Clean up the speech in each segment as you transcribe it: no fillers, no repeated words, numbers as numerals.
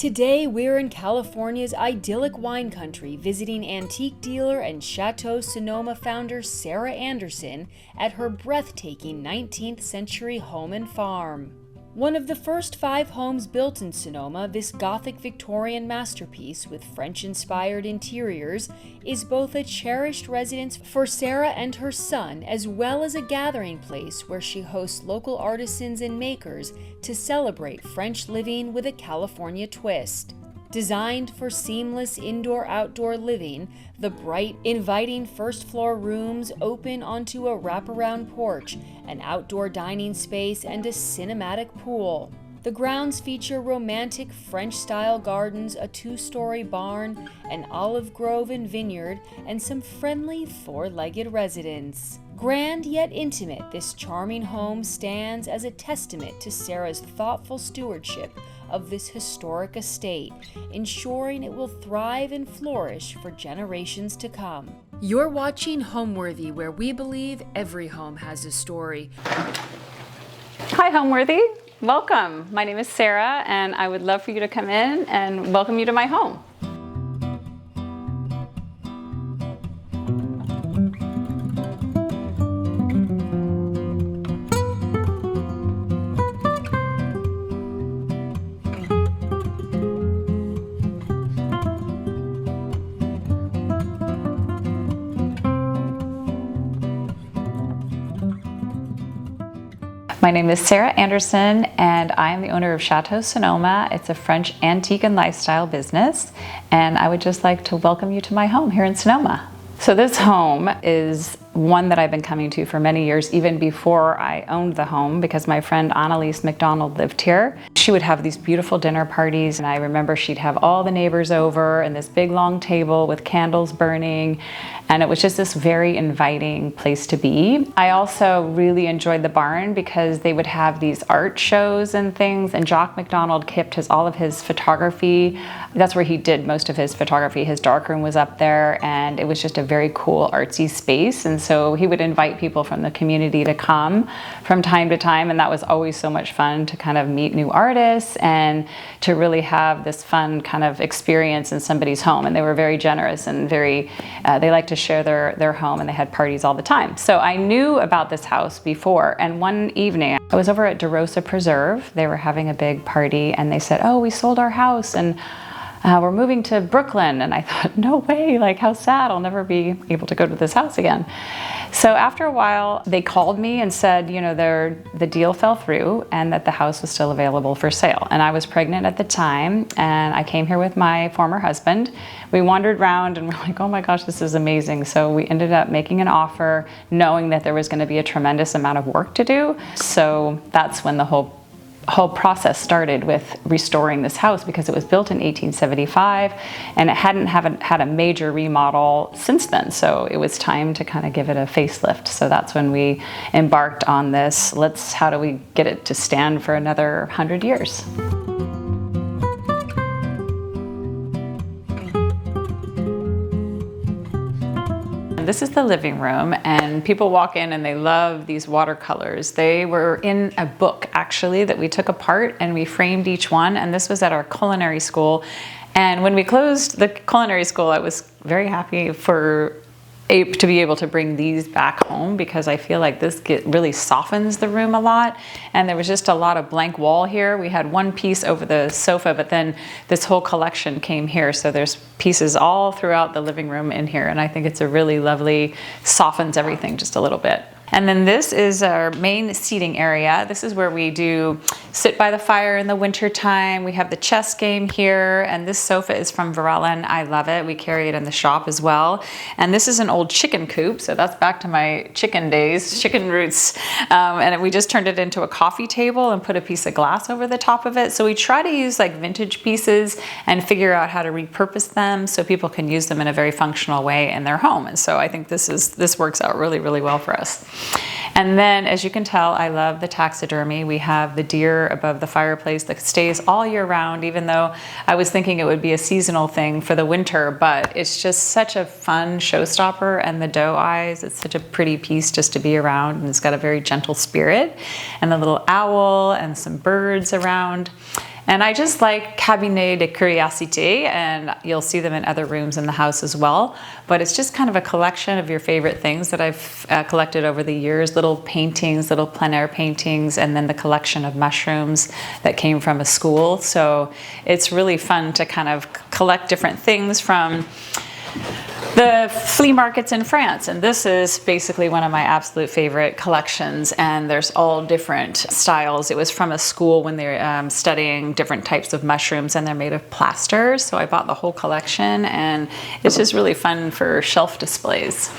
Today, we're in California's idyllic wine country visiting antique dealer and Chateau Sonoma founder Sarah Anderson at her breathtaking 19th century home and farm. One of the first 5 homes built in Sonoma, this Gothic-Victorian masterpiece with French-inspired interiors is both a cherished residence for Sarah and her son, as well as a gathering place where she hosts local artisans and makers to celebrate French living with a California twist. Designed for seamless indoor-outdoor living, the bright, inviting first-floor rooms open onto a wraparound porch, an outdoor dining space, and a cinematic pool. The grounds feature romantic French-style gardens, a 2-story barn, an olive grove and vineyard, and some friendly 4-legged residents. Grand yet intimate, this charming home stands as a testament to Sarah's thoughtful stewardship of this historic estate, ensuring it will thrive and flourish for generations to come. You're watching Homeworthy, where we believe every home has a story. Hi, Homeworthy. Welcome. My name is Sarah, and I would love for you to come in and welcome you to my home. My name is Sarah Anderson, and I am the owner of Chateau Sonoma. It's a French antique and lifestyle business, and I would just like to welcome you to my home here in Sonoma. So this home is one that I've been coming to for many years, even before I owned the home, because my friend Annalise McDonald lived here. She would have these beautiful dinner parties, and I remember she'd have all the neighbors over and this big long table with candles burning, and it was just this very inviting place to be. I also really enjoyed the barn because they would have these art shows and things, and Jock McDonald kept all of his photography. That's where he did most of his photography. His darkroom was up there, and it was just a very cool artsy space. And so he would invite people from the community to come from time to time, and that was always so much fun to kind of meet new artists and to really have this fun kind of experience in somebody's home. And they were very generous and very, they liked to share their home, and they had parties all the time. So I knew about this house before, and one evening I was over at DeRosa Preserve. They were having a big party, and they said, "Oh, we sold our house, and we're moving to Brooklyn." And I thought, no way, like how sad, I'll never be able to go to this house again. So after a while, they called me and said, you know, the deal fell through and that the house was still available for sale. And I was pregnant at the time, and I came here with my former husband. We wandered around and we're like, oh my gosh, this is amazing. So we ended up making an offer, knowing that there was going to be a tremendous amount of work to do. So that's when the whole process started with restoring this house, because it was built in 1875 and it hadn't had a major remodel since then. So it was time to kind of give it a facelift. So that's when we embarked on this, how do we get it to stand for another 100 years? This is the living room, and people walk in and they love these watercolors. They were in a book, actually, that we took apart and we framed each one, and this was at our culinary school. And when we closed the culinary school, I was very happy to be able to bring these back home, because I feel like this really softens the room a lot. And there was just a lot of blank wall here. We had one piece over the sofa, but then this whole collection came here. So there's pieces all throughout the living room in here. And I think it's a really lovely, softens everything just a little bit. And then this is our main seating area. This is where we do sit by the fire in the winter time. We have the chess game here, and this sofa is from Varela, and I love it. We carry it in the shop as well. And this is an old chicken coop, so that's back to my chicken days, chicken roots. And we just turned it into a coffee table and put a piece of glass over the top of it. So we try to use like vintage pieces and figure out how to repurpose them so people can use them in a very functional way in their home. And so I think this works out really, really well for us. And then, as you can tell, I love the taxidermy. We have the deer above the fireplace that stays all year round, even though I was thinking it would be a seasonal thing for the winter, but it's just such a fun showstopper. And the doe eyes, it's such a pretty piece just to be around, and it's got a very gentle spirit. And the little owl and some birds around. And I just like cabinet de curiosité, and you'll see them in other rooms in the house as well. But it's just kind of a collection of your favorite things that I've collected over the years, little paintings, little plein air paintings, and then the collection of mushrooms that came from a school. So it's really fun to kind of collect different things from the flea markets in France. And this is basically one of my absolute favorite collections, and there's all different styles. It was from a school when they're studying different types of mushrooms, and they're made of plaster. So I bought the whole collection, and it's just really fun for shelf displays.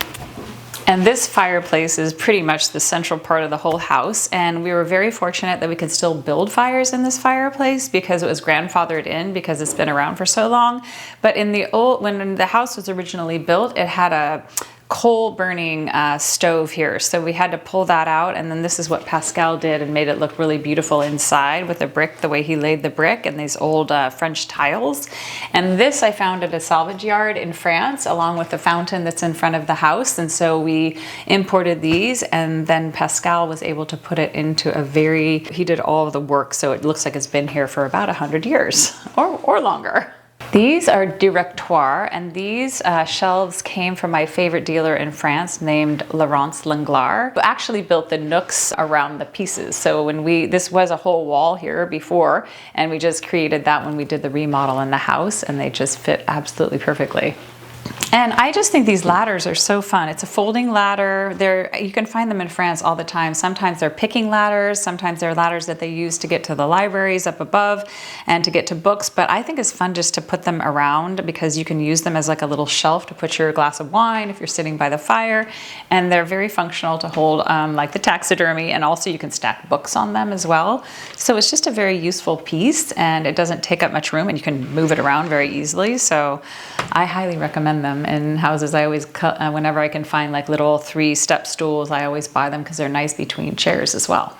And this fireplace is pretty much the central part of the whole house, and we were very fortunate that we could still build fires in this fireplace because it was grandfathered in because it's been around for so long. But in the when the house was originally built, it had a coal burning stove here, so we had to pull that out, and then this is what Pascal did and made it look really beautiful inside with the brick, the way he laid the brick and these old French tiles. And this I found at a salvage yard in France along with the fountain that's in front of the house, and so we imported these, and then Pascal was able to put it into he did all of the work, so it looks like it's been here for about 100 years or longer. These are directoires, and these shelves came from my favorite dealer in France named Laurence Langlard, who actually built the nooks around the pieces. So this was a whole wall here before, and we just created that when we did the remodel in the house, and they just fit absolutely perfectly. And I just think these ladders are so fun. It's a folding ladder. You can find them in France all the time. Sometimes they're picking ladders. Sometimes they're ladders that they use to get to the libraries up above and to get to books. But I think it's fun just to put them around because you can use them as like a little shelf to put your glass of wine if you're sitting by the fire. And they're very functional to hold like the taxidermy, and also you can stack books on them as well. So it's just a very useful piece, and it doesn't take up much room, and you can move it around very easily. So I highly recommend them in houses. I always, whenever I can find like little 3-step stools, I always buy them because they're nice between chairs as well.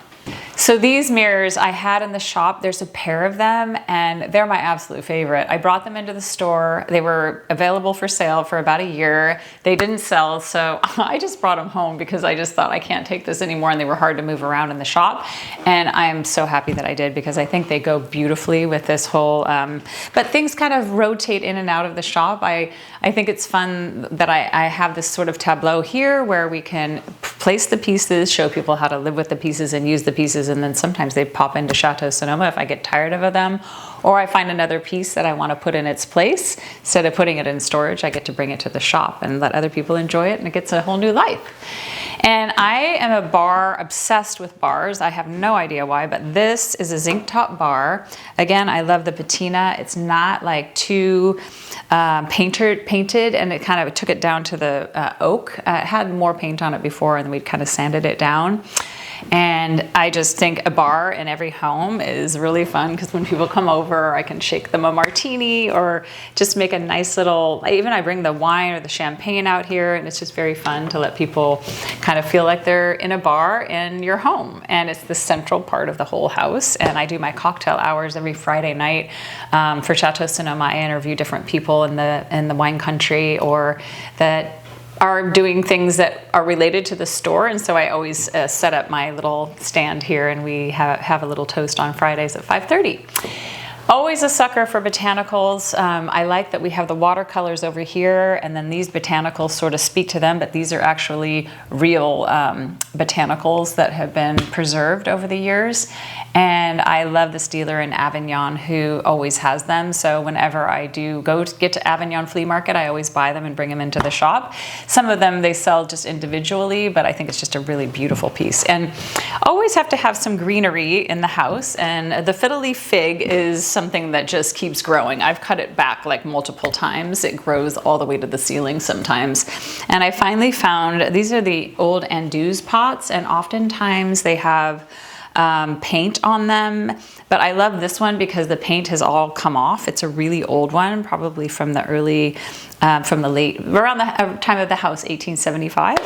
So these mirrors I had in the shop, there's a pair of them, and they're my absolute favorite. I brought them into the store. They were available for sale for about a year. They didn't sell, so I just brought them home because I just thought I can't take this anymore, and they were hard to move around in the shop. And I'm so happy that I did because I think they go beautifully with this whole, but things kind of rotate in and out of the shop. I think it's fun that I have this sort of tableau here where we can place the pieces, show people how to live with the pieces and use the pieces, and then sometimes they pop into Chateau Sonoma if I get tired of them, or I find another piece that I want to put in its place. Instead of putting it in storage, I get to bring it to the shop and let other people enjoy it, and it gets a whole new life. And I am obsessed with bars. I have no idea why, but this is a zinc top bar. Again, I love the patina. It's not like too painted, and it kind of took it down to the oak. It had more paint on it before, and then we'd kind of sanded it down. And I just think a bar in every home is really fun because when people come over, I can shake them a martini or just make a nice little, I bring the wine or the champagne out here, and it's just very fun to let people kind of feel like they're in a bar in your home. And it's the central part of the whole house. And I do my cocktail hours every Friday night for Chateau Sonoma. I interview different people in the wine country or that are doing things that are related to the store, and so I always set up my little stand here, and we have a little toast on Fridays at 5:30. Always a sucker for botanicals. I like that we have the watercolors over here, and then these botanicals sort of speak to them, but these are actually real botanicals that have been preserved over the years. And I love this dealer in Avignon who always has them. So whenever I do get to Avignon Flea Market, I always buy them and bring them into the shop. Some of them they sell just individually, but I think it's just a really beautiful piece. And always have to have some greenery in the house. And the fiddle leaf fig is something that just keeps growing. I've cut it back like multiple times. It grows all the way to the ceiling sometimes. And I finally found, these are the old Anduze pots, and oftentimes they have paint on them, but I love this one because the paint has all come off. It's a really old one, probably from the around the time of the house, 1875.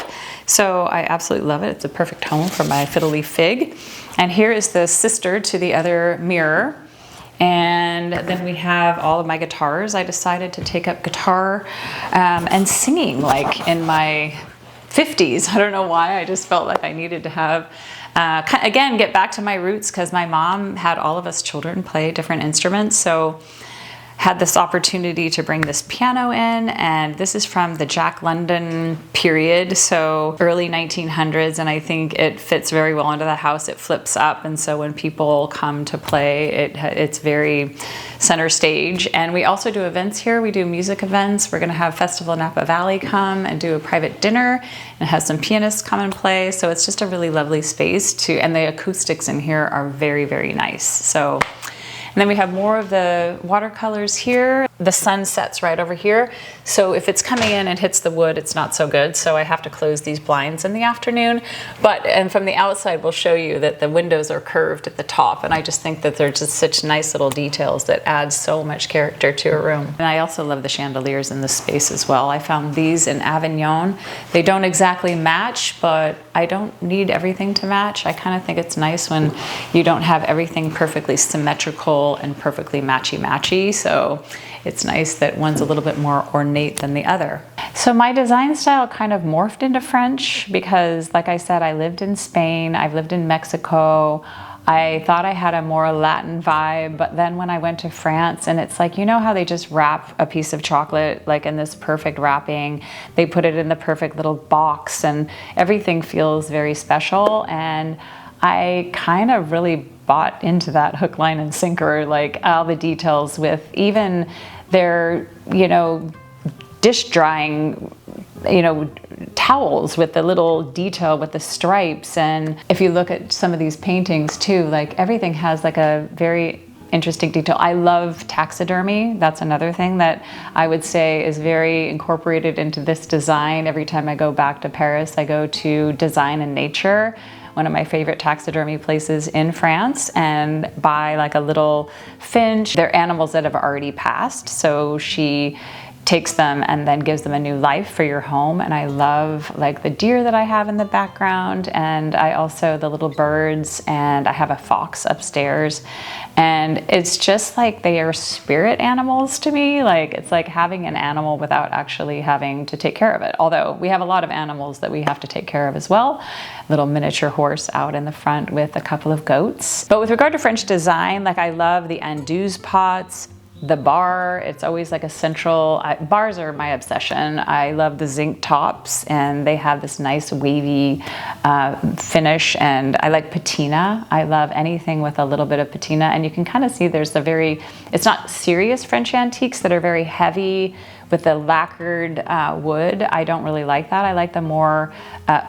So I absolutely love it. It's a perfect home for my fiddle leaf fig. And here is the sister to the other mirror. And then we have all of my guitars. I decided to take up guitar and singing like in my 50s. I don't know why. I just felt like I needed to have again, get back to my roots, because my mom had all of us children play different instruments. So had this opportunity to bring this piano in, and this is from the Jack London period, so early 1900s, and I think it fits very well into the house. It flips up, and so when people come to play, it's very center stage. And we also do events here. We do music events. We're going to have Festival Napa Valley come and do a private dinner, and have some pianists come and play. So it's just a really lovely space and the acoustics in here are very, very nice. So. And then we have more of the watercolors here. The sun sets right over here. So if it's coming in and hits the wood, it's not so good. So I have to close these blinds in the afternoon. And from the outside, we'll show you that the windows are curved at the top. And I just think that they're just such nice little details that add so much character to a room. And I also love the chandeliers in this space as well. I found these in Avignon. They don't exactly match, but I don't need everything to match. I kind of think it's nice when you don't have everything perfectly symmetrical and perfectly matchy-matchy. So it's nice that one's a little bit more ornate than the other. So my design style kind of morphed into French because, like I said, I lived in Spain, I've lived in Mexico. I thought I had a more Latin vibe, but then when I went to France, and it's like, you know how they just wrap a piece of chocolate like in this perfect wrapping, they put it in the perfect little box, and everything feels very special. And I kind of really bought into that hook, line, and sinker, like all the details with even their, dish drying, towels with the little detail with the stripes. And if you look at some of these paintings too, like everything has like a very interesting detail. I love taxidermy. That's another thing that I would say is very incorporated into this design. Every time I go back to Paris, I go to Design and Nature, one of my favorite taxidermy places in France, and buy like a little finch. They're animals that have already passed, so she takes them and then gives them a new life for your home. And I love like the deer that I have in the background, and I also the little birds, and I have a fox upstairs. And it's just like they are spirit animals to me. Like it's like having an animal without actually having to take care of it. Although we have a lot of animals that we have to take care of as well. Little miniature horse out in the front with a couple of goats. But with regard to French design, like I love the andouille pots. The bar, it's always like a central, bars are my obsession. I love the zinc tops, and they have this nice wavy finish, and I like patina. I love anything with a little bit of patina, and you can kind of see there's it's not serious French antiques that are very heavy with the lacquered wood. I don't really like that. I like the more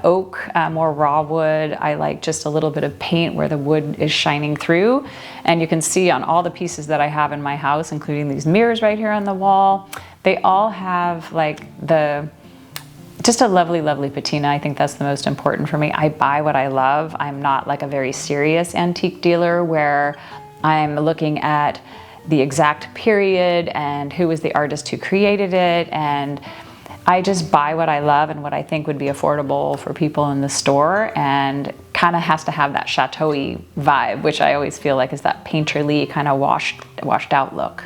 oak, more raw wood. I like just a little bit of paint where the wood is shining through. And you can see on all the pieces that I have in my house, including these mirrors right here on the wall, they all have like just a lovely, lovely patina. I think that's the most important for me. I buy what I love. I'm not like a very serious antique dealer where I'm looking at the exact period and who was the artist who created it. And I just buy what I love and what I think would be affordable for people in the store, and kind of has to have that chateau-y vibe, which I always feel like is that painterly kind of washed out look.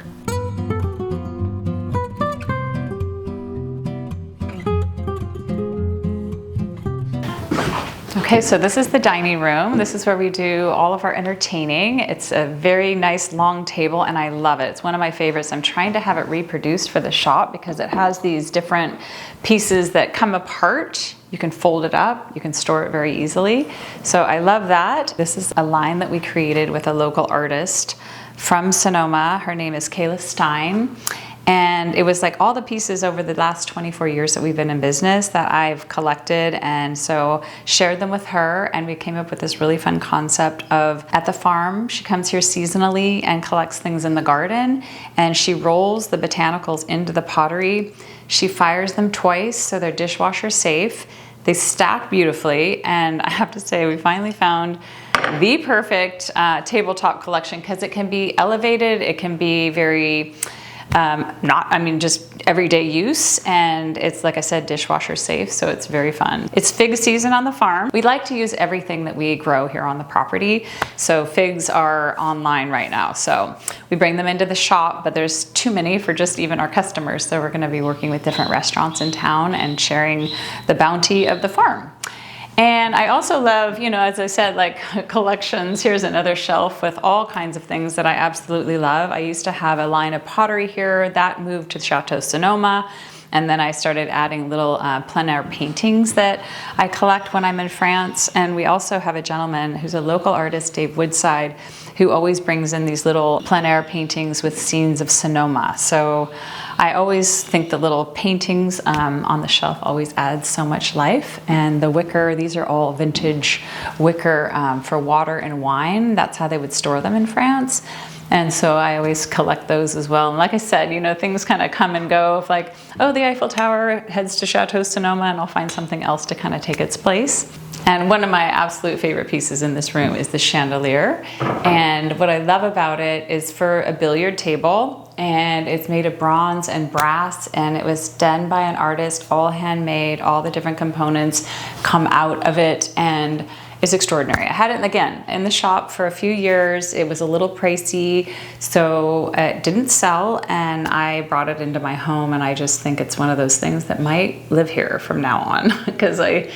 Okay, so this is the dining room. This is where we do all of our entertaining. It's a very nice long table, and I love it. It's one of my favorites. I'm trying to have it reproduced for the shop because it has these different pieces that come apart. You can fold it up, you can store it very easily. So I love that. This is a line that we created with a local artist from Sonoma. Her name is Kayla Stein. And it was like all the pieces over the last 24 years that we've been in business that I've collected, and so shared them with her, and we came up with this really fun concept of at the farm. She comes here seasonally and collects things in the garden, and she rolls the botanicals into the pottery. She fires them twice so they're dishwasher safe. They stack beautifully, and I have to say we finally found the perfect tabletop collection because it can be elevated, it can be very just everyday use, and it's, like I said, dishwasher safe, so it's very fun. It's fig season on the farm. We like to use everything that we grow here on the property, so figs are online right now, so we bring them into the shop, but there's too many for just even our customers, so we're going to be working with different restaurants in town and sharing the bounty of the farm. And I also love, you know, as I said, like collections. Here's another shelf with all kinds of things that I absolutely love. I used to have a line of pottery here that moved to Chateau Sonoma. And then I started adding little plein air paintings that I collect when I'm in France. And we also have a gentleman who's a local artist, Dave Woodside, who always brings in these little plein air paintings with scenes of Sonoma. So I always think the little paintings on the shelf always add so much life. And the wicker, these are all vintage wicker for water and wine. That's how they would store them in France. And so I always collect those as well. And like I said, you know, things kind of come and go of like, oh, the Eiffel Tower heads to Chateau Sonoma, and I'll find something else to kind of take its place. And one of my absolute favorite pieces in this room is the chandelier. And what I love about it is for a billiard table, and it's made of bronze and brass, and it was done by an artist, all handmade, all the different components come out of it, and it's extraordinary. I had it, again, in the shop for a few years. It was a little pricey, so it didn't sell, and I brought it into my home, and I just think it's one of those things that might live here from now on, because I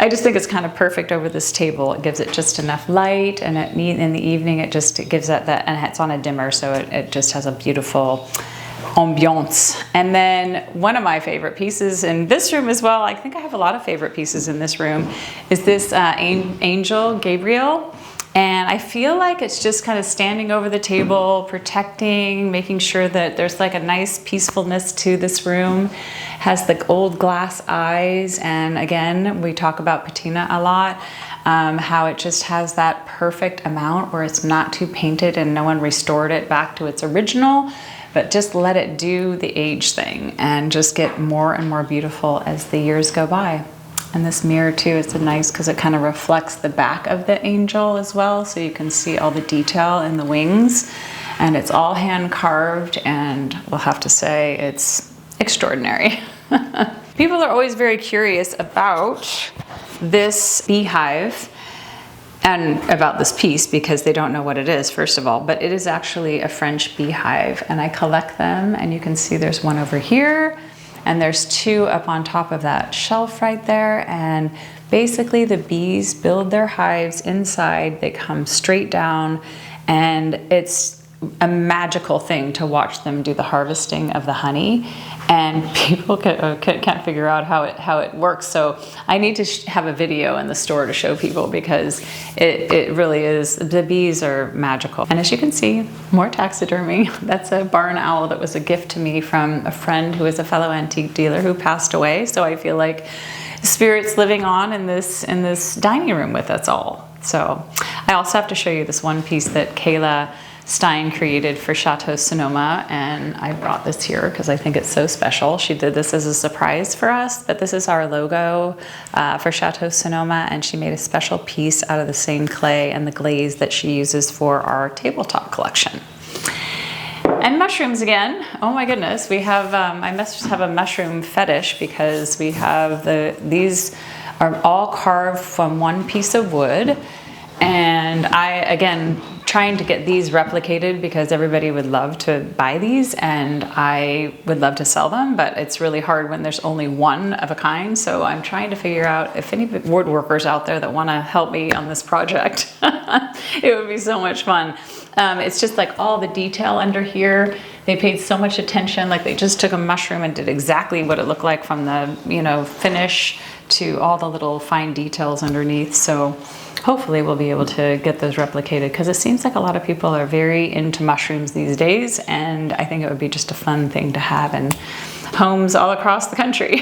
just think it's kind of perfect over this table. It gives it just enough light, and in the evening it gives that, and it's on a dimmer, so it just has a beautiful ambiance. And then one of my favorite pieces in this room as well, I think I have a lot of favorite pieces in this room, is this angel, Gabriel. And I feel like it's just kind of standing over the table, protecting, making sure that there's like a nice peacefulness to this room. Has the old glass eyes, and again, we talk about patina a lot, how it just has that perfect amount where it's not too painted and no one restored it back to its original, but just let it do the age thing and just get more and more beautiful as the years go by. And this mirror too is nice because it kind of reflects the back of the angel as well, so you can see all the detail in the wings, and it's all hand carved, and we'll have to say it's extraordinary. People are always very curious about this beehive and about this piece because they don't know what it is, first of all, but it is actually a French beehive, and I collect them, and you can see there's one over here, and there's two up on top of that shelf right there. And basically the bees build their hives inside, they come straight down, and it's a magical thing to watch them do the harvesting of the honey. And people can't figure out how it works. So I need to have a video in the store to show people, because it really is, the bees are magical. And as you can see, more taxidermy. That's a barn owl that was a gift to me from a friend who is a fellow antique dealer who passed away. So I feel like spirit's living on in this dining room with us all. So I also have to show you this one piece that Kayla Stein created for Chateau Sonoma, and I brought this here because I think it's so special. She did this as a surprise for us, but this is our logo for Chateau Sonoma, and she made a special piece out of the same clay and the glaze that she uses for our tabletop collection. And mushrooms again. Oh my goodness, we have, I must have a mushroom fetish, because we have these are all carved from one piece of wood. And I, again, trying to get these replicated because everybody would love to buy these, and I would love to sell them, but it's really hard when there's only one of a kind. So I'm trying to figure out if any woodworkers out there that want to help me on this project. It would be so much fun. It's just like all the detail under here. They paid so much attention, like they just took a mushroom and did exactly what it looked like from the, you know, finish to all the little fine details underneath. So hopefully we'll be able to get those replicated, because it seems like a lot of people are very into mushrooms these days, and I think it would be just a fun thing to have in homes all across the country.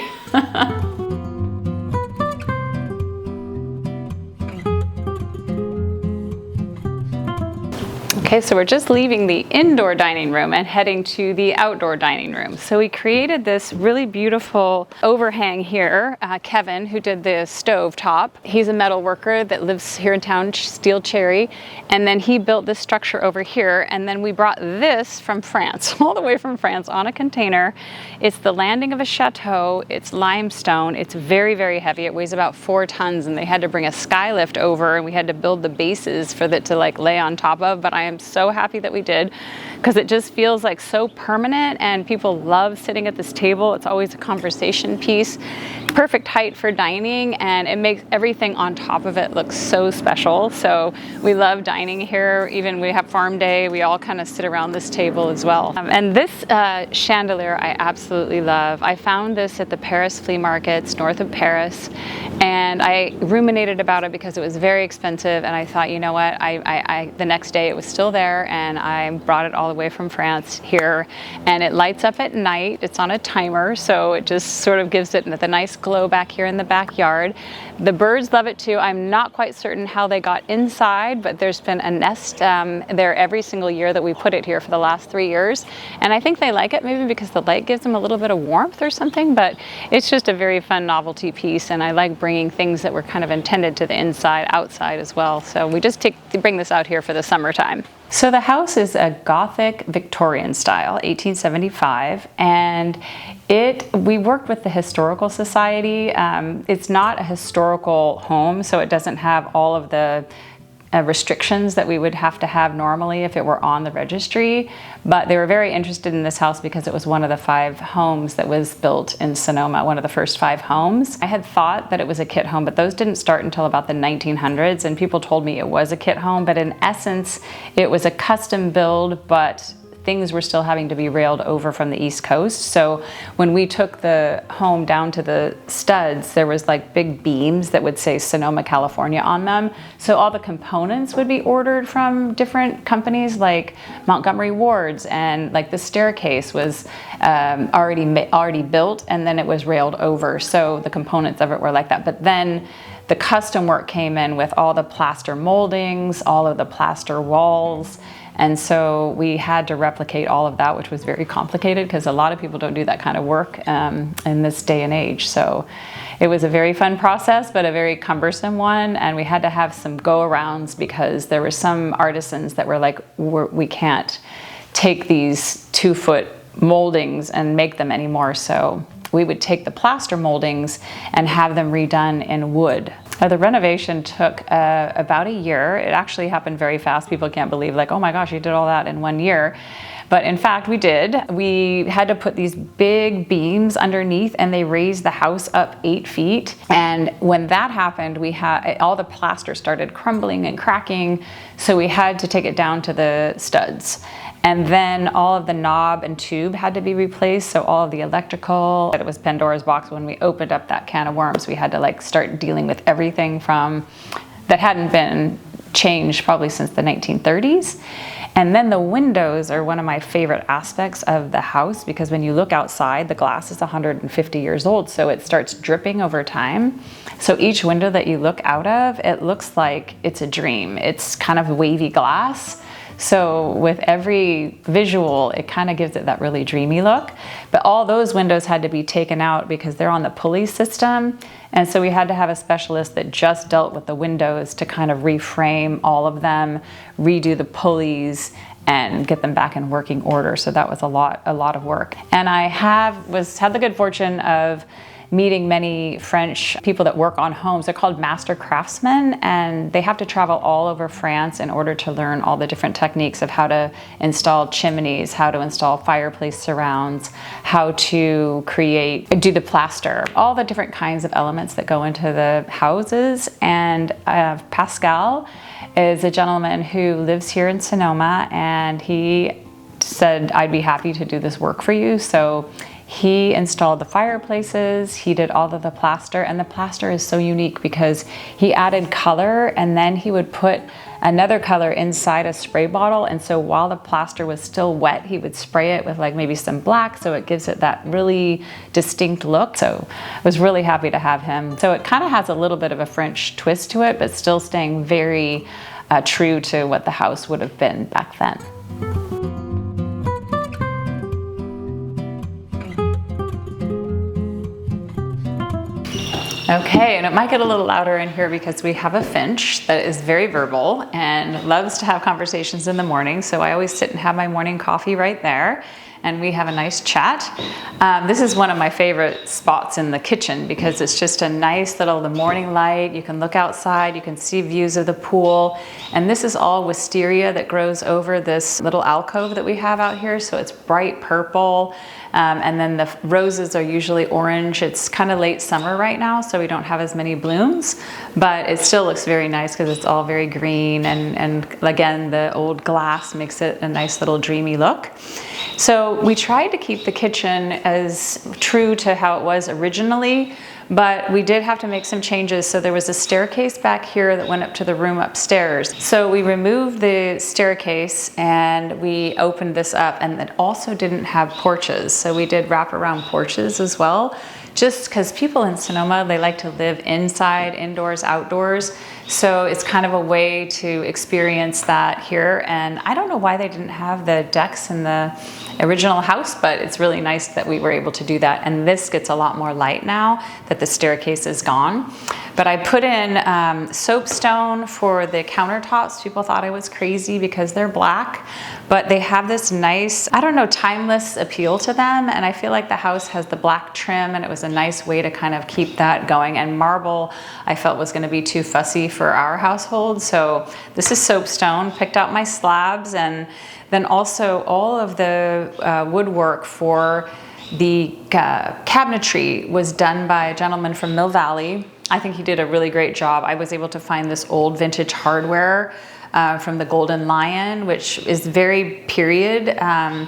Okay, so we're just leaving the indoor dining room and heading to the outdoor dining room. So we created this really beautiful overhang here. Kevin, who did the stove top, he's a metal worker that lives here in town, Steel Cherry, and then he built this structure over here, and then we brought this from France, all the way from France on a container. It's the landing of a chateau, it's limestone, it's very, very heavy. It weighs about 4 tons, and they had to bring a skylift over, and we had to build the bases for it to like lay on top of, but I am so happy that we did. because it just feels like so permanent, and people love sitting at this table. It's always a conversation piece. Perfect height for dining, and it makes everything on top of it look so special. So we love dining here. Even we have farm day, we all kind of sit around this table as well. And this chandelier I absolutely love. I found this at the Paris flea markets north of Paris, and I ruminated about it because it was very expensive, and I thought, you know what, the next day it was still there, and I brought it all the way from France here, and it lights up at night. It's on a timer, so it just sort of gives it the nice glow back here in the backyard. The birds love it too. I'm not quite certain how they got inside, but there's been a nest there every single year that we put it here for the last 3 years, and I think they like it maybe because the light gives them a little bit of warmth or something, but it's just a very fun novelty piece, and I like bringing things that were kind of intended to the inside outside as well. So we just bring this out here for the summertime. So the house is a Gothic-Victorian style, 1875, and we worked with the Historical Society. It's not a historical home, so it doesn't have all of the restrictions that we would have to have normally if it were on the registry, but they were very interested in this house because it was one of the 5 homes that was built in Sonoma, one of the first 5 homes. I had thought that it was a kit home, but those didn't start until about the 1900s, and people told me it was a kit home, but in essence it was a custom build, but things were still having to be railed over from the East Coast. So when we took the home down to the studs, there was like big beams that would say Sonoma, California on them. So all the components would be ordered from different companies like Montgomery Ward's, and like the staircase was already built, and then it was railed over. So the components of it were like that. But then the custom work came in with all the plaster moldings, all of the plaster walls. And so we had to replicate all of that, which was very complicated because a lot of people don't do that kind of work in this day and age. So it was a very fun process, but a very cumbersome one. And we had to have some go-arounds because there were some artisans that were like, we can't take these 2-foot moldings and make them anymore. So we would take the plaster moldings and have them redone in wood. The renovation took about a year. It actually happened very fast. People can't believe, like, oh my gosh, you did all that in 1 year. But in fact, we did. We had to put these big beams underneath, and they raised the house up 8 feet. And when that happened, we had all the plaster started crumbling and cracking, so we had to take it down to the studs. And then all of the knob and tube had to be replaced, so all of the electrical. It was Pandora's box. When we opened up that can of worms, we had to like start dealing with everything from that hadn't been changed probably since the 1930s. And then the windows are one of my favorite aspects of the house, because when you look outside, the glass is 150 years old, so it starts dripping over time. So each window that you look out of, it looks like it's a dream. It's kind of wavy glass. So with every visual, it kind of gives it that really dreamy look. But all those windows had to be taken out because they're on the pulley system. And so we had to have a specialist that just dealt with the windows to kind of reframe all of them, redo the pulleys, and get them back in working order. So that was a lot of work. And I had the good fortune of meeting many French people that work on homes. They're called master craftsmen, and they have to travel all over France in order to learn all the different techniques of how to install chimneys, how to install fireplace surrounds, how to do the plaster, all the different kinds of elements that go into the houses. And Pascal is a gentleman who lives here in Sonoma, and he said, I'd be happy to do this work for you. So he installed the fireplaces, he did all of the plaster, and the plaster is so unique because he added color, and then he would put another color inside a spray bottle, and so while the plaster was still wet, he would spray it with like maybe some black, so it gives it that really distinct look. So I was really happy to have him. So it kind of has a little bit of a French twist to it, but still staying very true to what the house would have been back then. Okay, and it might get a little louder in here because we have a finch that is very verbal and loves to have conversations in the morning. So I always sit and have my morning coffee right there. and we have a nice chat. This is one of my favorite spots in the kitchen because it's just a nice little, the morning light, you can look outside, you can see views of the pool, and this is all wisteria that grows over this little alcove that we have out here, so it's bright purple. And then the roses are usually orange. It's kind of late summer right now, so we don't have as many blooms, but it still looks very nice because it's all very green, and again, the old glass makes it a nice little dreamy look. So we tried to keep the kitchen as true to how it was originally, but we did have to make some changes. So there was a staircase back here that went up to the room upstairs. So we removed the staircase and we opened this up, and it also didn't have porches. So we did wraparound porches as well, just because people in Sonoma, they like to live inside, indoors, outdoors. So it's kind of a way to experience that here. And I don't know why they didn't have the decks in the original house, but it's really nice that we were able to do that. And this gets a lot more light now that the staircase is gone. But I put in soapstone for the countertops. People thought I was crazy because they're black, but they have this nice, I don't know, timeless appeal to them. And I feel like the house has the black trim, and it was a nice way to kind of keep that going. And marble, I felt was gonna be too fussy for our household. So this is soapstone, picked out my slabs, and then also all of the woodwork for the cabinetry was done by a gentleman from Mill Valley. I think he did a really great job. I was able to find this old vintage hardware from the Golden Lion, which is very period.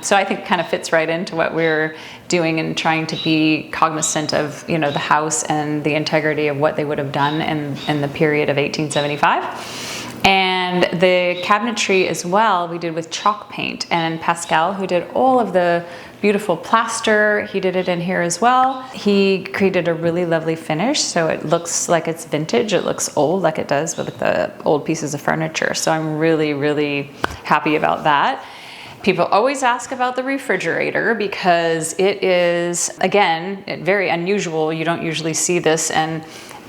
So I think it kind of fits right into what we're doing and trying to be cognizant of, you know, the house and the integrity of what they would have done in the period of 1875. And the cabinetry as well, we did with chalk paint, and Pascal, who did all of the beautiful plaster, he did it in here as well. He created a really lovely finish, so it looks like it's vintage. It looks old like it does with the old pieces of furniture. So I'm really, really happy about that. People always ask about the refrigerator because it is, again, very unusual. You don't usually see this, and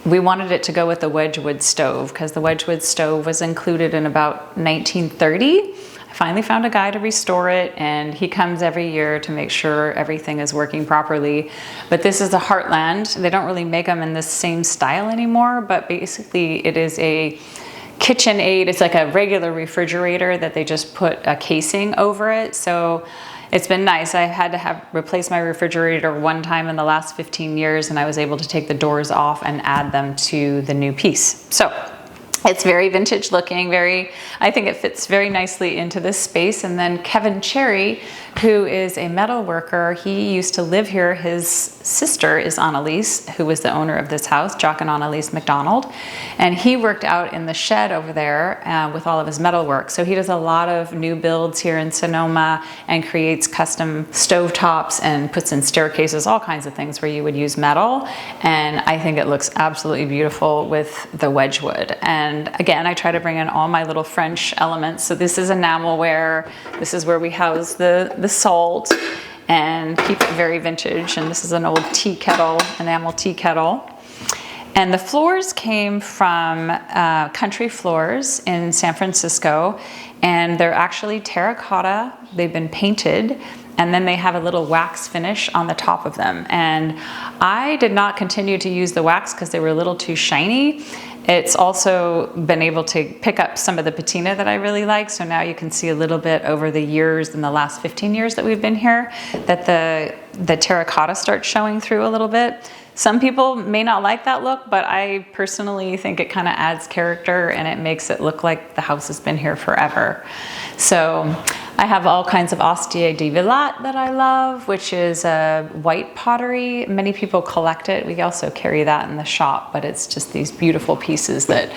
we wanted it to go with the Wedgwood stove because the Wedgwood stove was included in about 1930. I finally found a guy to restore it, and he comes every year to make sure everything is working properly. But this is a Heartland. They don't really make them in this same style anymore, but basically it is a KitchenAid. It's like a regular refrigerator that they just put a casing over it. So it's been nice. I had to replace my refrigerator one time in the last 15 years, and I was able to take the doors off and add them to the new piece. So it's very vintage looking, I think it fits very nicely into this space. And then Kevin Cherry, who is a metal worker, he used to live here. His sister is Annalise, who was the owner of this house, Jock and Annalise McDonald. And he worked out in the shed over there with all of his metal work. So he does a lot of new builds here in Sonoma and creates custom stovetops and puts in staircases, all kinds of things where you would use metal. And I think it looks absolutely beautiful with the Wedgwood. And again, I try to bring in all my little French elements. So this is enamelware. This is where we house the salt and keep it very vintage. And this is an old tea kettle, enamel tea kettle. And the floors came from Country Floors in San Francisco, and they're actually terracotta. They've been painted, and then they have a little wax finish on the top of them. And I did not continue to use the wax because they were a little too shiny. It's also been able to pick up some of the patina that I really like. So now you can see a little bit over the years, in the last 15 years that we've been here, that the terracotta starts showing through a little bit. Some people may not like that look, but I personally think it kind of adds character and it makes it look like the house has been here forever. So I have all kinds of Ostia di Villat that I love, which is a white pottery. Many people collect it. We also carry that in the shop, but it's just these beautiful pieces that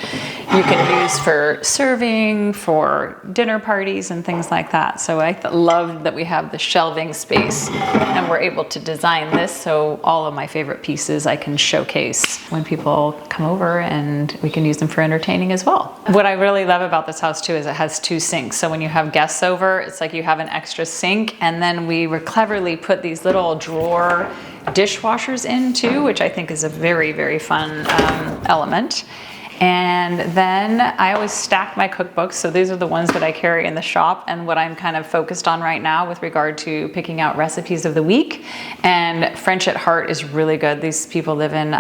you can use for serving, for dinner parties and things like that. So I love that we have the shelving space and we're able to design this so all of my favorite pieces I can showcase when people come over, and we can use them for entertaining as well. What I really love about this house too is it has 2 sinks. So when you have guests over, it's like you have an extra sink, and then we cleverly put these little drawer dishwashers in too, which I think is a very, very fun element. And then I always stack my cookbooks. So these are the ones that I carry in the shop and what I'm kind of focused on right now with regard to picking out recipes of the week. And French at Heart is really good. These people live in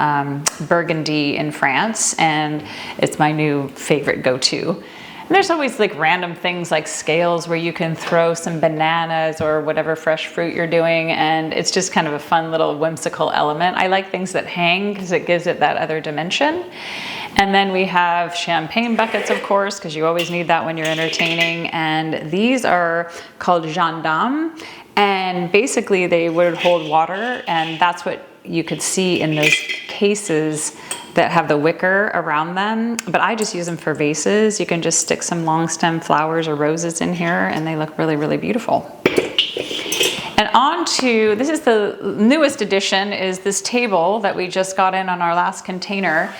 Burgundy in France, and it's my new favorite go-to. And there's always like random things like scales where you can throw some bananas or whatever fresh fruit you're doing, and it's just kind of a fun little whimsical element. I like things that hang because it gives it that other dimension. And then we have champagne buckets, of course, because you always need that when you're entertaining. And these are called gendarmes, and basically they would hold water, and that's what you could see in those cases that have the wicker around them. But I just use them for vases. You can just stick some long stem flowers or roses in here, and they look really, really beautiful. And on to, this is the newest addition, is this table that we just got in on our last container.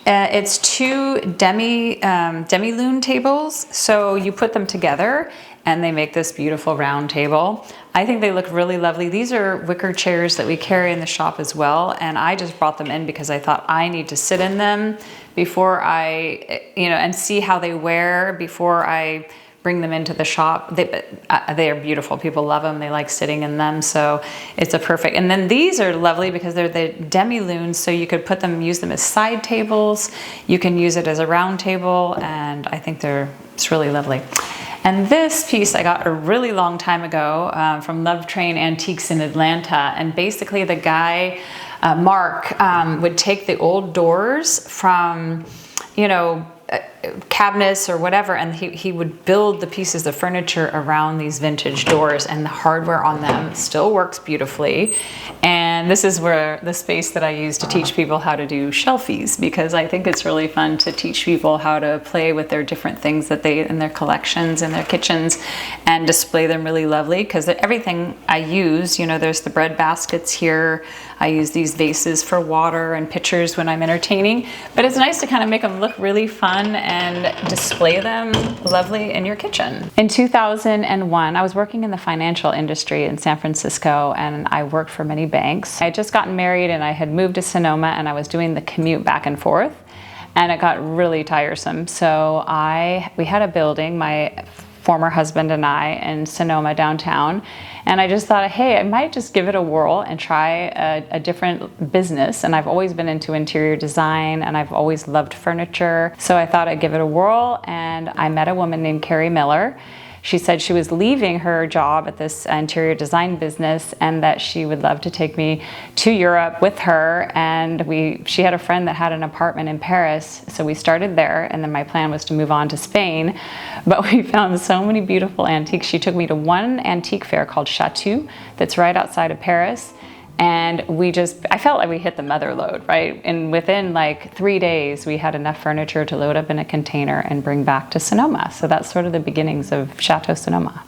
It's two demi-lune tables. So you put them together and they make this beautiful round table. I think they look really lovely. These are wicker chairs that we carry in the shop as well. And I just brought them in because I thought I need to sit in them before and see how they wear before I bring them into the shop. They are beautiful. People love them. They like sitting in them. So it's a perfect. And then these are lovely because they're the demi-lunes. So you could use them as side tables. You can use it as a round table. And I think it's really lovely. And this piece I got a really long time ago from Love Train Antiques in Atlanta. And basically the guy, Mark, would take the old doors from, cabinets or whatever, and he would build the pieces of furniture around these vintage doors, and the hardware on them still works beautifully. And this is where the space that I use to teach people how to do shelfies, because I think it's really fun to teach people how to play with their different things that they in their collections in their kitchens and display them really lovely. Because everything I use, there's the bread baskets here. I use these vases for water and pitchers when I'm entertaining, but it's nice to kind of make them look really fun and display them lovely in your kitchen. In 2001, I was working in the financial industry in San Francisco, and I worked for many banks. I had just gotten married and I had moved to Sonoma, and I was doing the commute back and forth, and it got really tiresome. So we had a building, my former husband and I, in Sonoma downtown, and I just thought, hey, I might just give it a whirl and try a different business. And I've always been into interior design, and I've always loved furniture, so I thought I'd give it a whirl. And I met a woman named Carrie Miller. She said she was leaving her job at this interior design business and that she would love to take me to Europe with her. And she had a friend that had an apartment in Paris, so we started there, and then my plan was to move on to Spain. But we found so many beautiful antiques. She took me to one antique fair called Chateau that's right outside of Paris. And I felt like we hit the mother lode, right? And within like 3 days, we had enough furniture to load up in a container and bring back to Sonoma. So that's sort of the beginnings of Chateau Sonoma.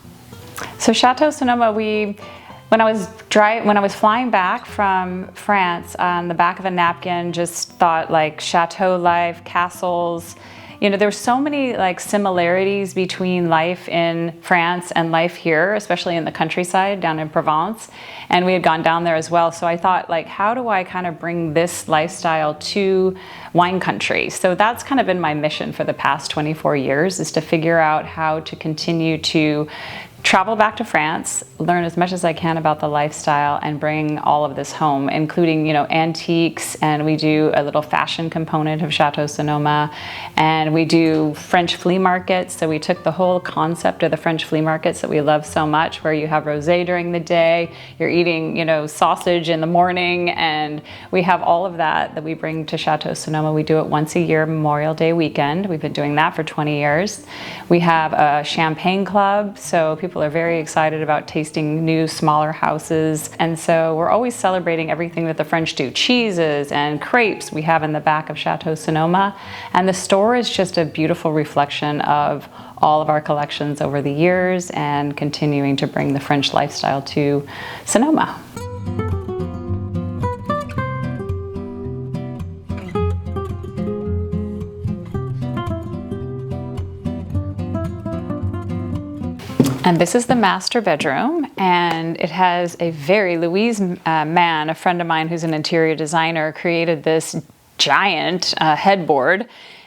So Chateau Sonoma, when I was flying back from France, on the back of a napkin, just thought like chateau life, castles. There's so many like similarities between life in France and life here, especially in the countryside down in Provence. And we had gone down there as well. So I thought, like, how do I kind of bring this lifestyle to wine country? So that's kind of been my mission for the past 24 years, is to figure out how to continue to travel back to France, learn as much as I can about the lifestyle, and bring all of this home, including, antiques, and we do a little fashion component of Chateau Sonoma, and we do French flea markets. So we took the whole concept of the French flea markets that we love so much, where you have rosé during the day, you're eating, sausage in the morning, and we have all of that we bring to Chateau Sonoma. We do it once a year, Memorial Day weekend. We've been doing that for 20 years. We have a champagne club, so people are very excited about tasting new, smaller houses. And so we're always celebrating everything that the French do. Cheeses and crepes we have in the back of Chateau Sonoma. And the store is just a beautiful reflection of all of our collections over the years and continuing to bring the French lifestyle to Sonoma. And this is the master bedroom, and it has a Louise Mann, a friend of mine who's an interior designer, created this giant headboard.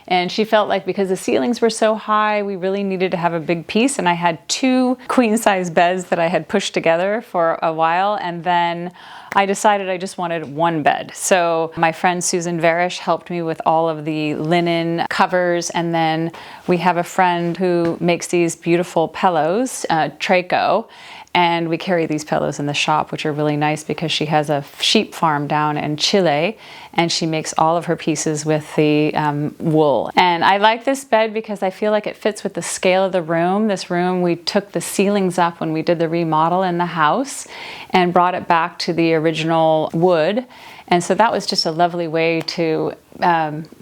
And she felt like because the ceilings were so high, we really needed to have a big piece. And I had 2 queen-size beds that I had pushed together for a while. And then I decided I just wanted 1 bed. So my friend Susan Varish helped me with all of the linen covers. And then we have a friend who makes these beautiful pillows, Traco. And we carry these pillows in the shop, which are really nice because she has a sheep farm down in Chile, and she makes all of her pieces with the wool. And I like this bed because I feel like it fits with the scale of the room. This room, we took the ceilings up when we did the remodel in the house and brought it back to the original wood. And so that was just a lovely way to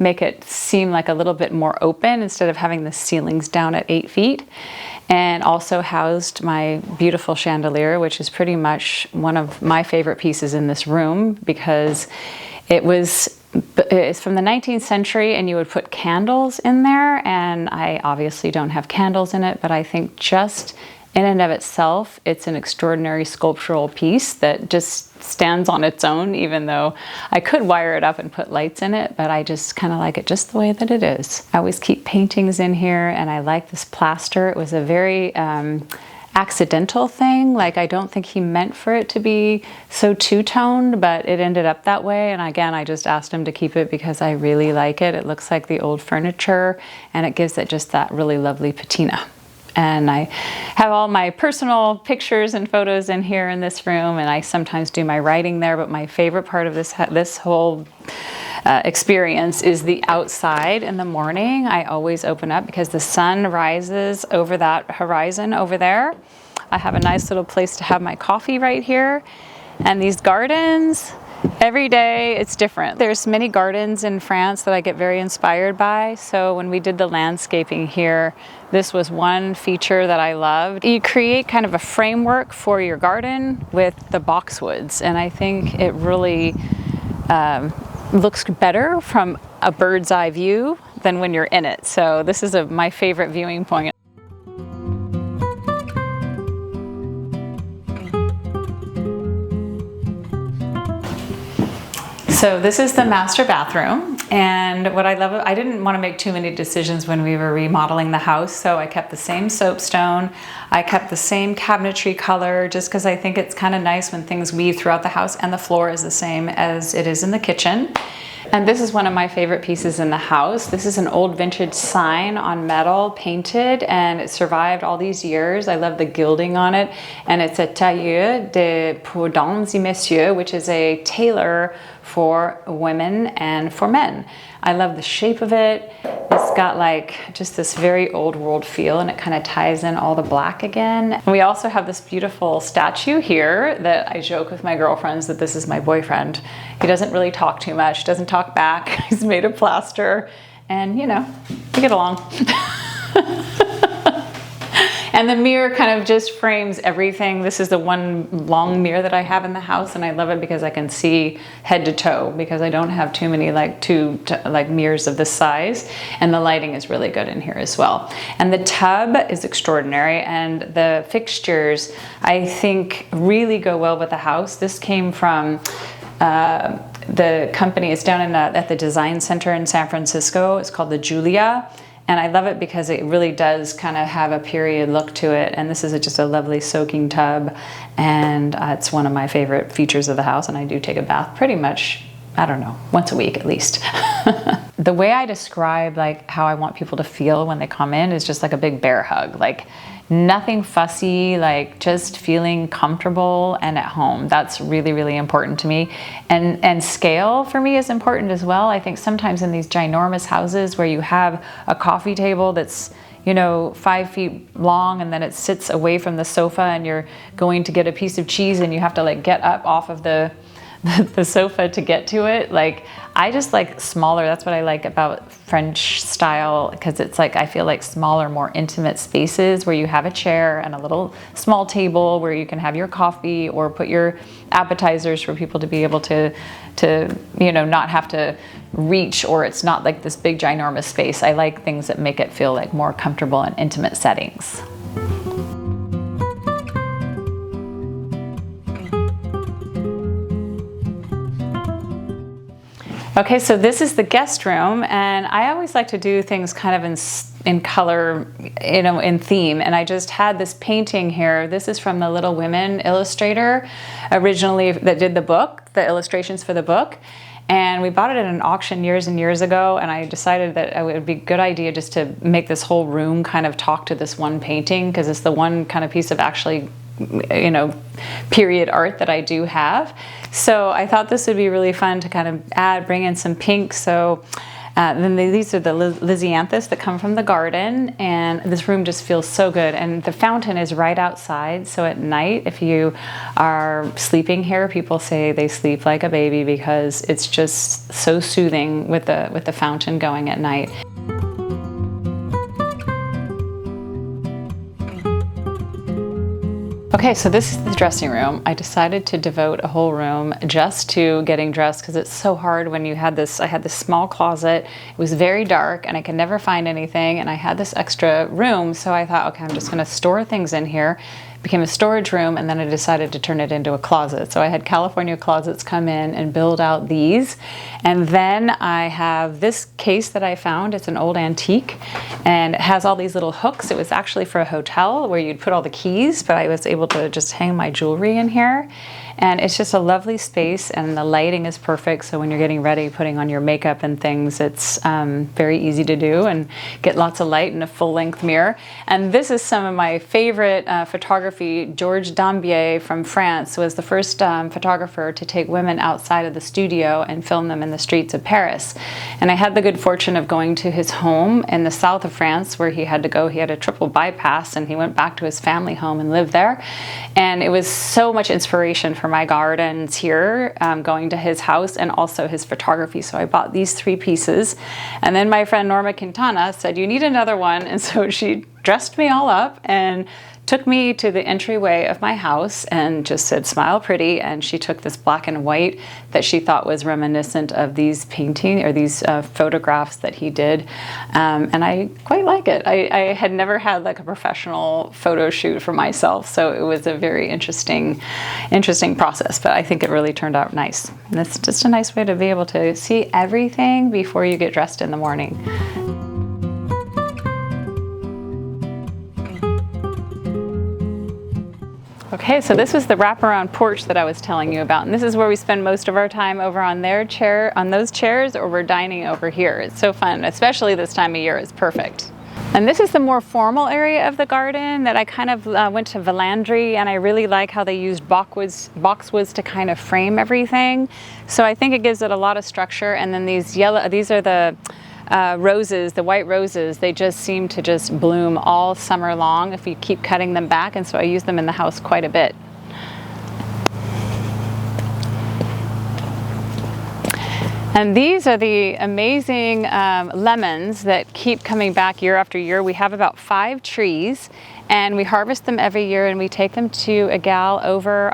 make it seem like a little bit more open instead of having the ceilings down at 8 feet. And also housed my beautiful chandelier, which is pretty much one of my favorite pieces in this room because it's from the 19th century and you would put candles in there, and I obviously don't have candles in it, but I think just in and of itself, it's an extraordinary sculptural piece that just stands on its own, even though I could wire it up and put lights in it, but I just kind of like it just the way that it is. I always keep paintings in here, and I like this plaster. It was a very accidental thing. Like, I don't think he meant for it to be so two-toned, but it ended up that way. And again, I just asked him to keep it because I really like it. It looks like the old furniture, and it gives it just that really lovely patina. And I have all my personal pictures and photos in here in this room, and I sometimes do my writing there, but my favorite part of this whole experience is the outside in the morning. I always open up because the sun rises over that horizon over there. I have a nice little place to have my coffee right here. And these gardens, every day it's different. There's many gardens in France that I get very inspired by. So when we did the landscaping here, this was one feature that I loved. You create kind of a framework for your garden with the boxwoods. And I think it really looks better from a bird's eye view than when you're in it. So this is my favorite viewing point. So this is the master bathroom, and what I love, I didn't want to make too many decisions when we were remodeling the house, so I kept the same soapstone, I kept the same cabinetry color, just because I think it's kind of nice when things weave throughout the house, and the floor is the same as it is in the kitchen. And this is one of my favorite pieces in the house. This is an old vintage sign on metal, painted, and it survived all these years. I love the gilding on it. And it's a tailleur de pour dames et messieurs, which is a tailor for women and for men. I love the shape of it. It's got like just this very old world feel, and it kind of ties in all the black again. And we also have this beautiful statue here that I joke with my girlfriends that this is my boyfriend. He doesn't really talk too much, doesn't talk back. He's made of plaster, and you know, we get along. And the mirror kind of just frames everything. This is the one long mirror that I have in the house, and I love it because I can see head to toe, because I don't have too many mirrors of this size, and the lighting is really good in here as well. And the tub is extraordinary, and the fixtures I think really go well with the house. This came from the company. It's down at the Design Center in San Francisco. It's called the Julia. And I love it because it really does kind of have a period look to it. And this is just a lovely soaking tub. And it's one of my favorite features of the house. And I do take a bath pretty much, I don't know, once a week at least. The way I describe like how I want people to feel when they come in is just like a big bear hug. Like nothing fussy, like just feeling comfortable and at home. That's really, really important to me. And scale for me is important as well. I think sometimes in these ginormous houses where you have a coffee table that's, you know, 5 feet long, and then it sits away from the sofa, and you're going to get a piece of cheese and you have to like get up off of the sofa to get to it. Like, I just like smaller. That's what I like about French style, because it's like, I feel like smaller, more intimate spaces where you have a chair and a little small table where you can have your coffee or put your appetizers for people to be able to you know, not have to reach, or it's not like this big ginormous space. I like things that make it feel like more comfortable and intimate settings. Okay, so this is the guest room, and I always like to do things kind of in color, you know, in theme. And I just had this painting here. This is from the Little Women illustrator, originally that did the book, the illustrations for the book. And we bought it at an auction years and years ago, and I decided that it would be a good idea just to make this whole room kind of talk to this one painting, because it's the one kind of piece of actually, you know, period art that I do have. So I thought this would be really fun to kind of bring in some pink. So then these are the lisianthus that come from the garden, and this room just feels so good. And the fountain is right outside, so at night, if you are sleeping here, people say they sleep like a baby because it's just so soothing with the fountain going at night. Okay, so this is the dressing room. I decided to devote a whole room just to getting dressed because it's so hard when you had this. I had this small closet. It was very dark and I could never find anything, and I had this extra room, so I thought, okay, I'm just going to store things in here. It became a storage room, and then I decided to turn it into a closet. So I had California Closets come in and build out these. And then I have this case that I found. It's an old antique, and it has all these little hooks. It was actually for a hotel where you'd put all the keys, but I was able to just hang my jewelry in here. And it's just a lovely space, and the lighting is perfect. So when you're getting ready, putting on your makeup and things, it's very easy to do and get lots of light and a full-length mirror. And this is some of my favorite photography. George Dambier from France was the first photographer to take women outside of the studio and film them in the streets of Paris. And I had the good fortune of going to his home in the south of France where he had to go. He had a triple bypass, and he went back to his family home and lived there. And it was so much inspiration for my gardens here, going to his house and also his photography. So I bought these 3 pieces. And then my friend Norma Quintana said, "You need another one." And so she dressed me all up and took me to the entryway of my house and just said, "Smile pretty." And she took this black and white that she thought was reminiscent of these painting or these photographs that he did. And I quite like it. I had never had like a professional photo shoot for myself, so it was a very interesting process, but I think it really turned out nice. And it's just a nice way to be able to see everything before you get dressed in the morning. Okay, so this was the wraparound porch that I was telling you about, and this is where we spend most of our time, over on those chairs, or we're dining over here. It's so fun, especially this time of year. It's perfect. And this is the more formal area of the garden that I kind of went to Valandry, and I really like how they used boxwoods to kind of frame everything. So I think it gives it a lot of structure. And then these are the roses, the white roses. They just seem to just bloom all summer long if you keep cutting them back, and so I use them in the house quite a bit. And these are the amazing lemons that keep coming back year after year. We have about 5 trees, and we harvest them every year, and we take them to a gal over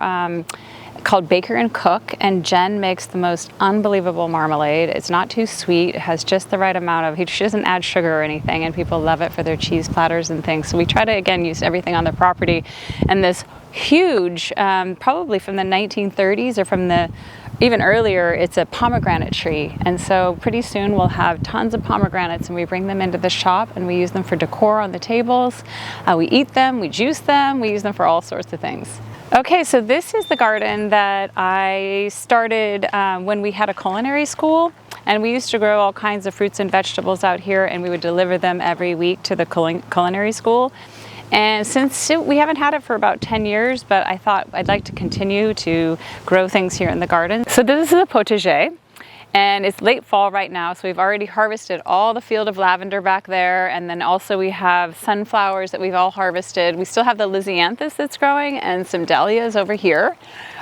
called Baker and Cook, and Jen makes the most unbelievable marmalade. It's not too sweet. It has just the right amount of, she doesn't add sugar or anything, and people love it for their cheese platters and things. So we try to, again, use everything on the property. And this huge, probably from the 1930s or from the even earlier, it's a pomegranate tree. And so pretty soon we'll have tons of pomegranates, and we bring them into the shop and we use them for decor on the tables. We eat them, we juice them, we use them for all sorts of things. Okay, so this is the garden that I started when we had a culinary school, and we used to grow all kinds of fruits and vegetables out here, and we would deliver them every week to the culinary school. And since we haven't had it for about 10 years, but I thought I'd like to continue to grow things here in the garden. So this is a potager, and it's late fall right now, so we've already harvested all the field of lavender back there, and then also we have sunflowers that we've all harvested. We still have the lisianthus that's growing and some dahlias over here.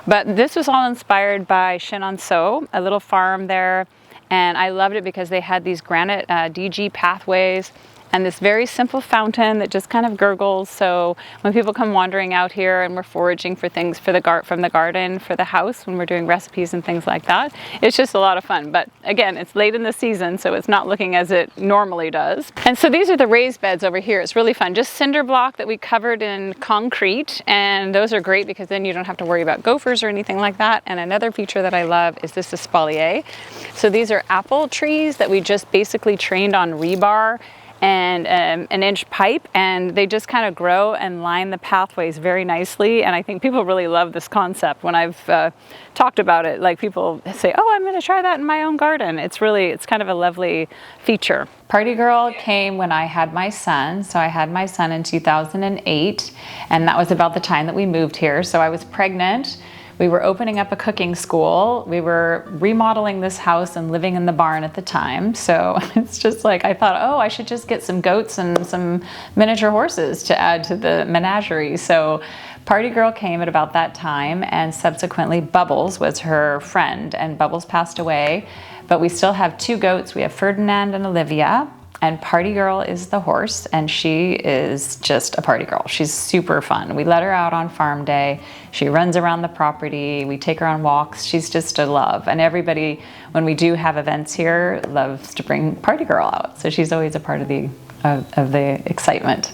But this was all inspired by Chenonceau, a little farm there, and I loved it because they had these granite DG pathways, and this very simple fountain that just kind of gurgles. So when people come wandering out here and we're foraging for things for from the garden for the house, when we're doing recipes and things like that, it's just a lot of fun. But again, it's late in the season, so it's not looking as it normally does. And so these are the raised beds over here. It's really fun. Just cinder block that we covered in concrete, and those are great because then you don't have to worry about gophers or anything like that. And another feature that I love is this espalier. So these are apple trees that we just basically trained on rebar and an inch pipe, and they just kind of grow and line the pathways very nicely. And I think people really love this concept. When I've talked about it, like people say, oh, I'm going to try that in my own garden. It's kind of a lovely feature. Party Girl came when I had my son. So I had my son in 2008, and that was about the time that we moved here. So I was pregnant. We were opening up a cooking school. We were remodeling this house and living in the barn at the time. So it's just like, I thought, oh, I should just get some goats and some miniature horses to add to the menagerie. So Party Girl came at about that time, and subsequently Bubbles was her friend, and Bubbles passed away. But we still have 2 goats. We have Ferdinand and Olivia. And Party Girl is the horse, and she is just a party girl. She's super fun. We let her out on farm day. She runs around the property. We take her on walks. She's just a love. And everybody, when we do have events here, loves to bring Party Girl out. So she's always a part of the excitement.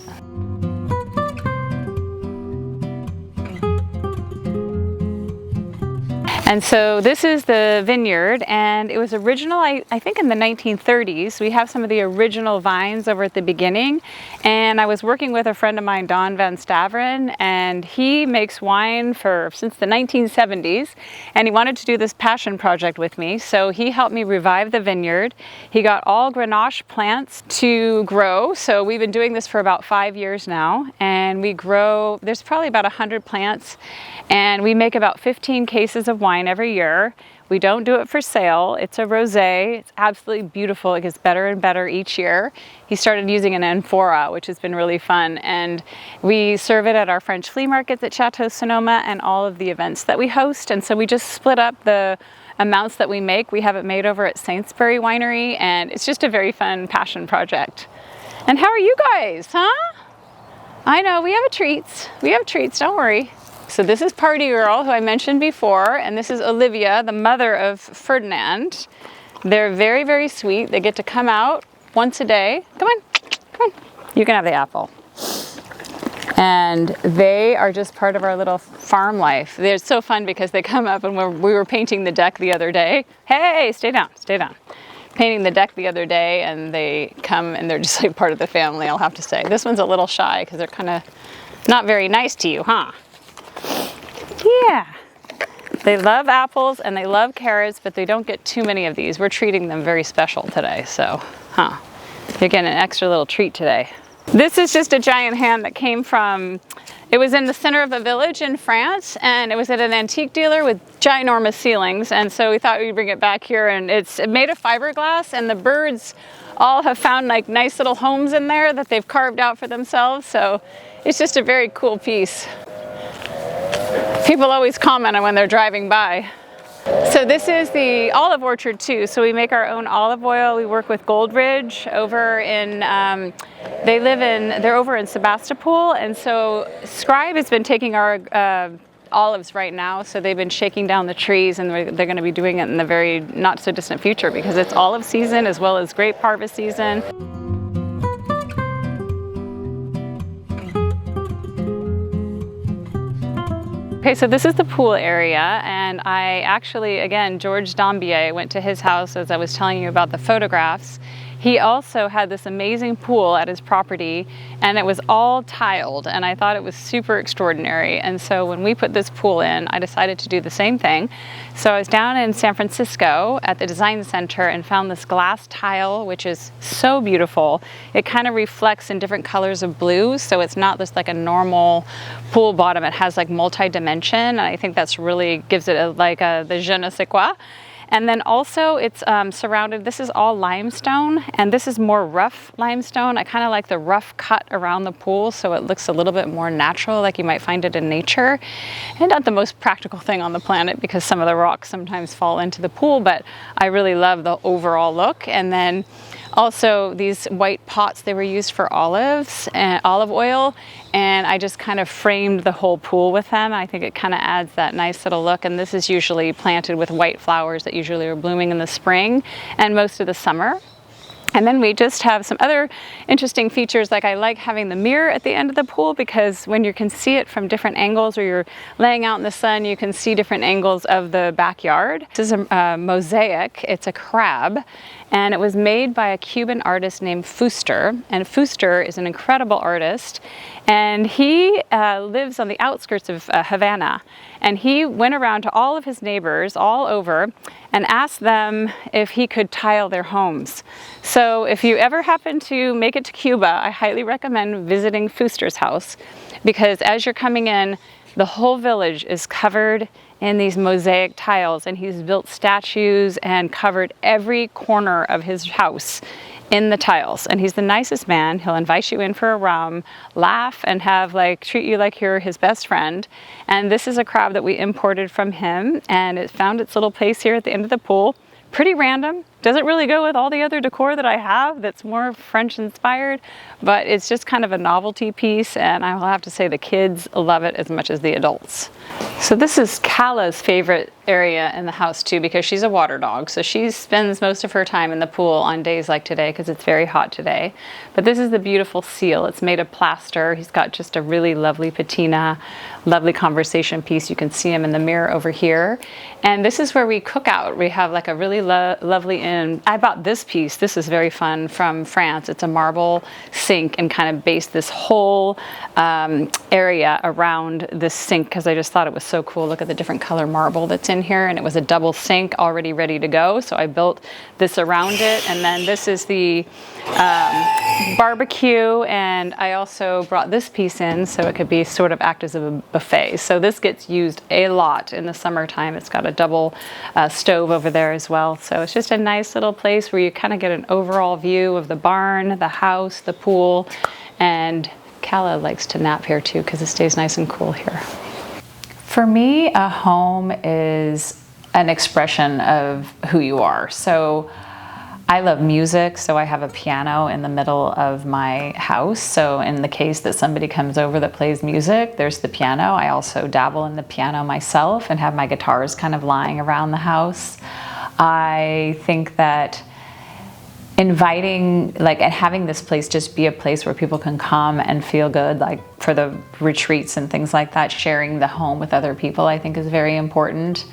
And so this is the vineyard, and it was original, I think in the 1930s. We have some of the original vines over at the beginning, and I was working with a friend of mine, Don Van Staveren, and he makes wine since the 1970s, and he wanted to do this passion project with me. So he helped me revive the vineyard. He got all Grenache plants to grow. So we've been doing this for about 5 years now, and we grow, there's probably about 100 plants, and we make about 15 cases of wine every year. We don't do it for sale. It's a rosé. It's absolutely beautiful. It gets better and better each year. He started using an amphora, which has been really fun. And we serve it at our French flea markets at Chateau Sonoma and all of the events that we host. And so we just split up the amounts that we make. We have it made over at Saintsbury Winery, and it's just a very fun passion project. And how are you guys, huh? I know, we have treats. We have treats, don't worry. So this is Party Girl, who I mentioned before, and this is Olivia, the mother of Ferdinand. They're very, very sweet. They get to come out once a day. Come on, come on. You can have the apple. And they are just part of our little farm life. They're so fun because they come up, and we were painting the deck the other day. Hey, stay down, stay down. Painting the deck the other day, and they come and they're just like part of the family, I'll have to say. This one's a little shy because they're kind of not very nice to you, huh? Yeah, they love apples and they love carrots, but they don't get too many of these. We're treating them very special today, so, you're getting an extra little treat today. This is just a giant hand that came from, it was in the center of a village in France, and it was at an antique dealer with ginormous ceilings, and so we thought we'd bring it back here, and it's made of fiberglass, and the birds all have found like nice little homes in there that they've carved out for themselves, so it's just a very cool piece. People always comment on when they're driving by. So this is the olive orchard too. So we make our own olive oil. We work with Goldridge over in, they're over in Sebastopol. And so Scribe has been taking our olives right now. So they've been shaking down the trees, and they're going to be doing it in the very not so distant future because it's olive season as well as grape harvest season. Okay, so this is the pool area, and I actually, again, George Dombier, went to his house as I was telling you about the photographs. He also had this amazing pool at his property, and it was all tiled, and I thought it was super extraordinary. And so when we put this pool in, I decided to do the same thing. So I was down in San Francisco at the design center and found this glass tile, which is so beautiful. It kind of reflects in different colors of blue, so it's not just like a normal pool bottom. It has like multi-dimension, and I think that's really gives it the je ne sais quoi. And then also it's surrounded, this is all limestone, and this is more rough limestone. I kind of like the rough cut around the pool so it looks a little bit more natural, like you might find it in nature. And not the most practical thing on the planet because some of the rocks sometimes fall into the pool, but I really love the overall look. And then Also, these white pots, they were used for olives and olive oil, and I just kind of framed the whole pool with them. I think it kind of adds that nice little look, and this is usually planted with white flowers that usually are blooming in the spring and most of the summer. And then we just have some other interesting features, like I like having the mirror at the end of the pool, because when you can see it from different angles, or you're laying out in the sun, you can see different angles of the backyard. This is a mosaic. It's a crab, and it was made by a Cuban artist named Fuster. And Fuster is an incredible artist, and he lives on the outskirts of Havana. And he went around to all of his neighbors all over and asked them if he could tile their homes. So if you ever happen to make it to Cuba, I highly recommend visiting Fuster's house, because as you're coming in, the whole village is covered in these mosaic tiles, and he's built statues and covered every corner of his house in the tiles. And he's the nicest man. He'll invite you in for a rum, laugh, and treat you like you're his best friend. And this is a crab that we imported from him, and it found its little place here at the end of the pool. Pretty random. Doesn't really go with all the other decor that I have that's more French inspired, but it's just kind of a novelty piece, and I will have to say the kids love it as much as the adults. So this is Kala's favorite area in the house too, because she's a water dog. So she spends most of her time in the pool on days like today, because it's very hot today. But this is the beautiful seal. It's made of plaster. He's got just a really lovely patina, lovely conversation piece. You can see him in the mirror over here. And this is where we cook out. We have like a really lovely inn. I bought this piece. This is very fun, from France. It's a marble sink, and kind of based this whole area around this sink, because I just thought it was so cool. Look at the different color marble that's in here, and it was a double sink already ready to go. So I built this around it. And then this is the barbecue, and I also brought this piece in so it could be sort of act as a buffet. So this gets used a lot in the summertime. It's got a double stove over there as well. So it's just a nice little place where you kind of get an overall view of the barn, the house, the pool, and Kala likes to nap here too, because it stays nice and cool here. For me, a home is an expression of who you are. So I love music, so I have a piano in the middle of my house. So in the case that somebody comes over that plays music, there's the piano. I also dabble in the piano myself and have my guitars kind of lying around the house. I think that inviting, and having this place just be a place where people can come and feel good, like for the retreats and things like that, sharing the home with other people, I think is very important.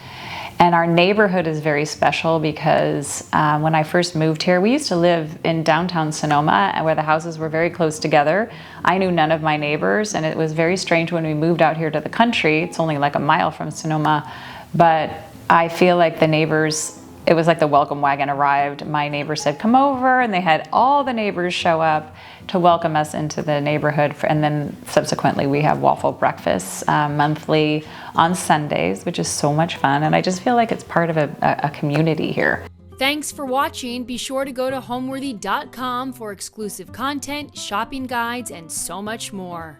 And our neighborhood is very special, because when I first moved here, we used to live in downtown Sonoma, where the houses were very close together. I knew none of my neighbors, and it was very strange when we moved out here to the country. It's only like a mile from Sonoma, but I feel like the neighbors, it was like the welcome wagon arrived. My neighbor said, come over, and they had all the neighbors show up to welcome us into the neighborhood. And then subsequently we have waffle breakfasts monthly on Sundays, which is so much fun. And I just feel like it's part of a community here. Thanks for watching. Be sure to go to homeworthy.com for exclusive content, shopping guides, and so much more.